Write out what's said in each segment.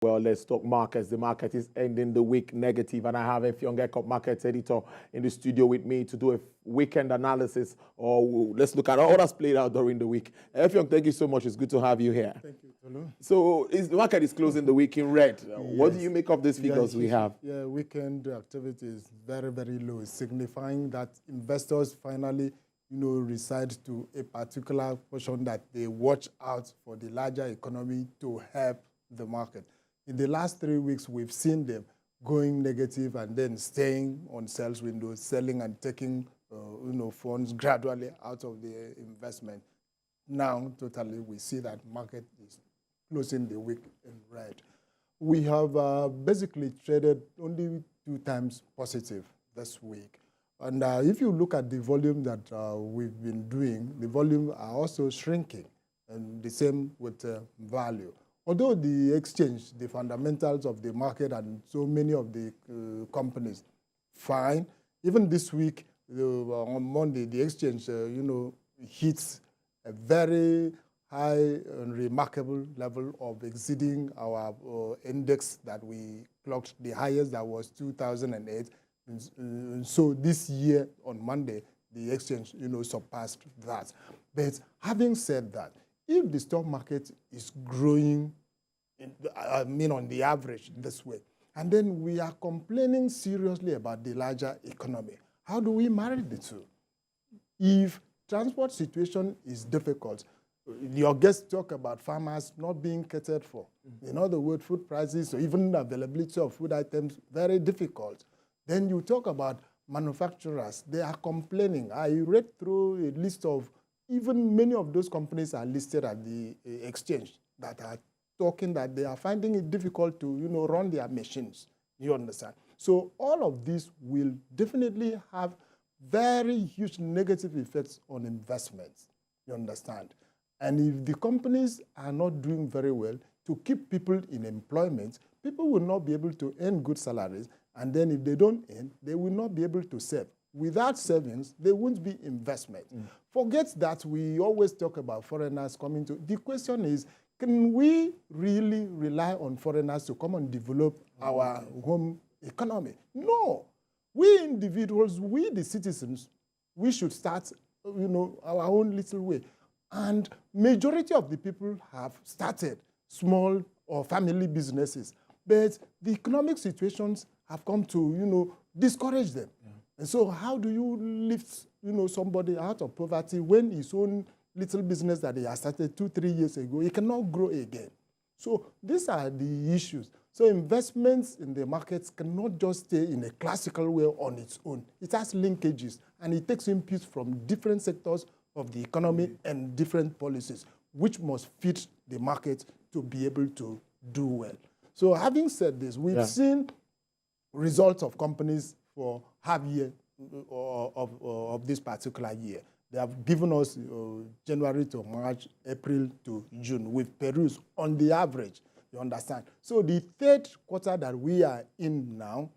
Well, let's talk markets. The market is ending the week negative, and I have Effiong, Ekop markets editor, in the studio with me to do a weekend analysis, or let's look at all that's played out during the week. Effiong, thank you so much. It's good to have you here. Thank you, Tolu. So the market is closing the week in red. What do you make of these figures we have? Yeah, weekend activity is very, very low, signifying that investors finally, reside to a particular portion that they watch out for the larger economy to help the market. In the last 3 weeks, we've seen them going negative and then staying on sales windows, selling and taking funds gradually out of the investment. Now, totally, we see that market is closing the week in red. We have basically traded only 2 times positive this week. And if you look at the volume that we've been doing, the volume are also shrinking, and the same with value. Although the exchange, the fundamentals of the market and so many of the companies, fine. Even this week, on Monday, the exchange, hits a very high and remarkable level of exceeding our index that we clocked. The highest that was 2008. And so this year on Monday, the exchange, surpassed that. But having said that, if the stock market is growing, on the average this way, and then we are complaining seriously about the larger economy, how do we marry the two? If transport situation is difficult, your guests talk about farmers not being catered for. In other words, food prices or even availability of food items, very difficult. Then you talk about manufacturers, they are complaining. I read through a list of, even many of those companies are listed at the exchange that are talking that they are finding it difficult to, run their machines. You understand? So all of this will definitely have very huge negative effects on investments. You understand? And if the companies are not doing very well to keep people in employment, people will not be able to earn good salaries. And then if they don't earn, they will not be able to save. Without savings, there won't be investment. Forget that we always talk about foreigners coming to. The question is, can we really rely on foreigners to come and develop our home economy? No. We individuals, we the citizens, we should start, our own little way. And majority of the people have started small or family businesses. But the economic situations have come to, discourage them. Yeah. And so how do you lift, somebody out of poverty when his own little business that he has started 2-3 years ago, he cannot grow again? So these are the issues. So investments in the markets cannot just stay in a classical way on its own. It has linkages, and it takes inputs from different sectors of the economy and different policies, which must fit the market to be able to do well. So having said this, we've seen results of companies for half year of this particular year. They have given us January to March, April to June. We've perused on the average, you understand? So the third quarter that we are in now,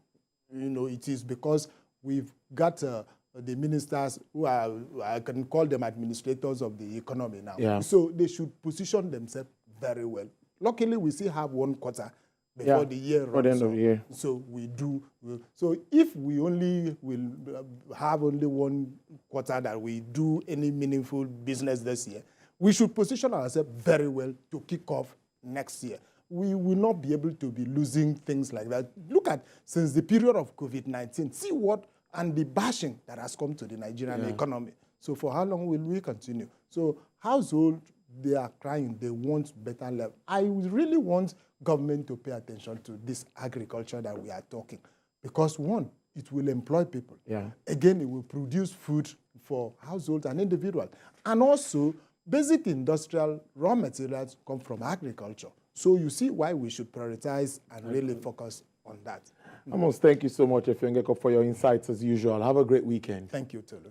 it is because we've got the ministers who are, I can call them administrators of the economy now. Yeah. So they should position themselves very well. Luckily, we still have 1 quarter before the year runs. At the end of the year. So we do. So if we only will have only 1 quarter that we do any meaningful business this year, we should position ourselves very well to kick off next year. We will not be able to be losing things like that. Look at, since the period of COVID-19, see what, and the bashing that has come to the Nigerian economy. So for how long will we continue? So household, they are crying, they want better level. I really want government to pay attention to this agriculture that we are talking. Because one, it will employ people. Yeah. Again, it will produce food for households and individuals. And also, basic industrial raw materials come from agriculture. So you see why we should prioritize and really focus on that. Amos, thank you so much, Effiong, for your insights as usual. Have a great weekend. Thank you, Tolu.